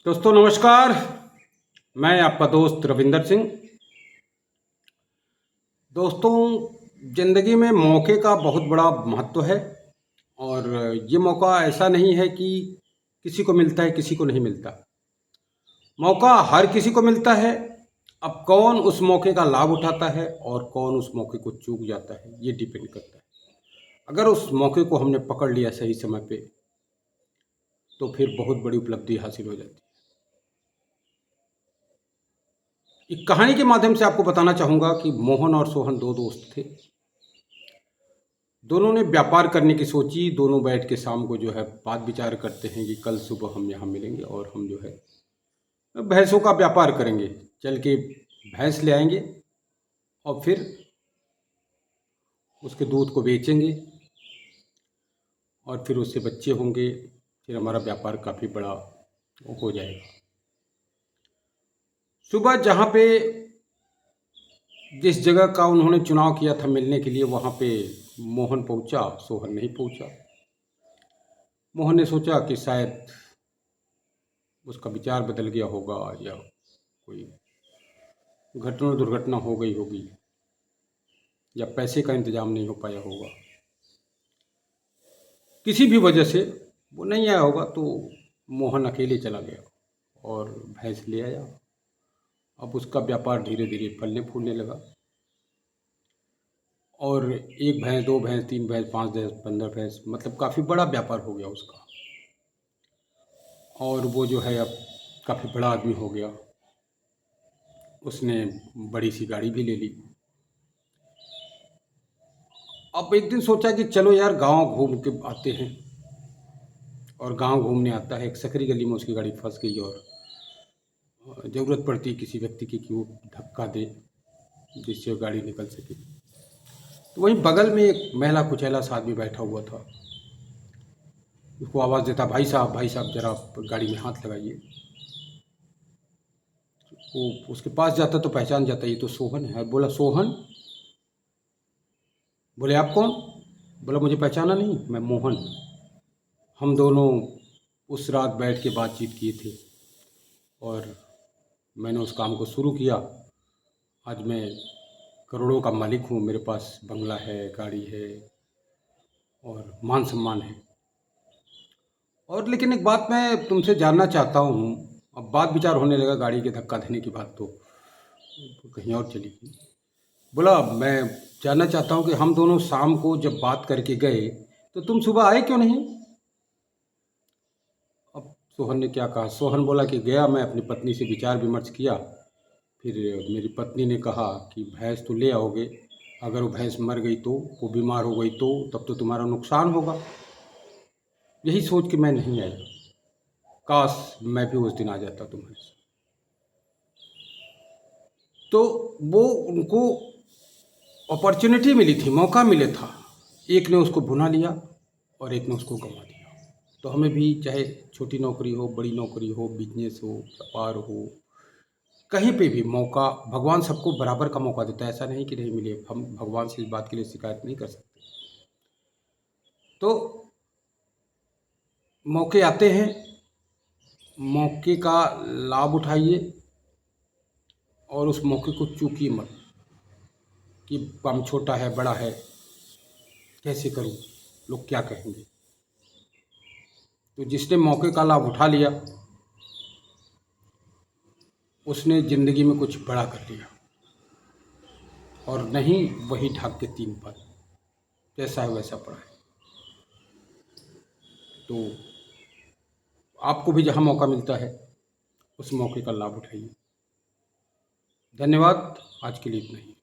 दोस्तों नमस्कार। मैं आपका दोस्त रविंदर सिंह। दोस्तों, ज़िंदगी में मौके का बहुत बड़ा महत्व है और ये मौका ऐसा नहीं है कि किसी को मिलता है किसी को नहीं मिलता। मौका हर किसी को मिलता है। अब कौन उस मौके का लाभ उठाता है और कौन उस मौके को चूक जाता है, ये डिपेंड करता है। अगर उस मौके को हमने पकड़ लिया सही समय पे तो फिर बहुत बड़ी उपलब्धि हासिल हो जाती है। एक कहानी के माध्यम से आपको बताना चाहूँगा कि मोहन और सोहन दो दोस्त थे। दोनों ने व्यापार करने की सोची। दोनों बैठ के शाम को जो है बात विचार करते हैं कि कल सुबह हम यहाँ मिलेंगे और हम जो है भैंसों का व्यापार करेंगे। चल के भैंस ले आएंगे और फिर उसके दूध को बेचेंगे और फिर उससे बच्चे होंगे। फिर हमारा व्यापार काफ़ी बड़ा हो जाएगा। सुबह जहाँ पे जिस जगह का उन्होंने चुनाव किया था मिलने के लिए, वहाँ पे मोहन पहुँचा, सोहन नहीं पहुँचा। मोहन ने सोचा कि शायद उसका विचार बदल गया होगा या कोई घटना दुर्घटना हो गई होगी या पैसे का इंतजाम नहीं हो पाया होगा। किसी भी वजह से वो नहीं आया होगा तो मोहन अकेले चला गया और भैंस ले आया। अब उसका व्यापार धीरे धीरे फलने फूलने लगा और एक भैंस, दो भैंस, तीन भैंस, 5 भैंस, 15 भैंस, मतलब काफ़ी बड़ा व्यापार हो गया उसका। और वो जो है अब काफ़ी बड़ा आदमी हो गया। उसने बड़ी सी गाड़ी भी ले ली। अब एक दिन सोचा कि चलो यार गांव घूम के आते हैं। और गांव घूमने आता है, एक सकरी गली में उसकी गाड़ी फंस गई और ज़रूरत पड़ती किसी व्यक्ति की कि वो धक्का दे जिससे वो गाड़ी निकल सके। तो वहीं बगल में एक महिला कुचैला सा आदमी बैठा हुआ था। उसको आवाज़ देता, भाई साहब ज़रा गाड़ी में हाथ लगाइए। वो उसके पास जाता तो पहचान जाता, ये तो सोहन है। बोला, सोहन? बोले, आप कौन? बोला, मुझे पहचाना नहीं, मैं मोहन। हम दोनों उस रात बैठ के बातचीत किए थे और मैंने उस काम को शुरू किया। आज मैं करोड़ों का मालिक हूँ, मेरे पास बंगला है, गाड़ी है और मान सम्मान है। और लेकिन एक बात मैं तुमसे जानना चाहता हूँ। अब बात विचार होने लगा, गाड़ी के धक्का देने की बात तो कहीं और चली गई। बोला, मैं जानना चाहता हूँ कि हम दोनों शाम को जब बात करके गए तो तुम सुबह आए क्यों नहीं? अब सोहन ने क्या कहा? सोहन बोला कि गया, मैं अपनी पत्नी से विचार विमर्श किया। फिर मेरी पत्नी ने कहा कि भैंस तो ले आओगे, अगर वो भैंस मर गई तो, वो बीमार हो गई तो तब तो तुम्हारा नुकसान होगा। यही सोच के मैं नहीं आया। काश मैं भी उस दिन आ जाता तुम्हारे साथ। तो वो उनको अपॉर्चुनिटी मिली थी, मौका मिले था। एक ने उसको भुना लिया और एक ने उसको गंवा दिया। तो हमें भी चाहे छोटी नौकरी हो, बड़ी नौकरी हो, बिजनेस हो, व्यापार हो, कहीं पे भी मौका भगवान सबको बराबर का मौका देता है। ऐसा नहीं कि नहीं मिले। हम भगवान से इस बात के लिए शिकायत नहीं कर सकते। तो मौके आते हैं, मौके का लाभ उठाइए और उस मौके को चूकिए मत कि काम छोटा है, बड़ा है, कैसे करूं, लोग क्या कहेंगे। तो जिसने मौके का लाभ उठा लिया उसने ज़िंदगी में कुछ बड़ा कर लिया। और नहीं, वही ढाक के 3 पल, जैसा है वैसा पड़ा है। तो आपको भी जहाँ मौका मिलता है उस मौके का लाभ उठाइए। धन्यवाद। आज के लिए इतना ही।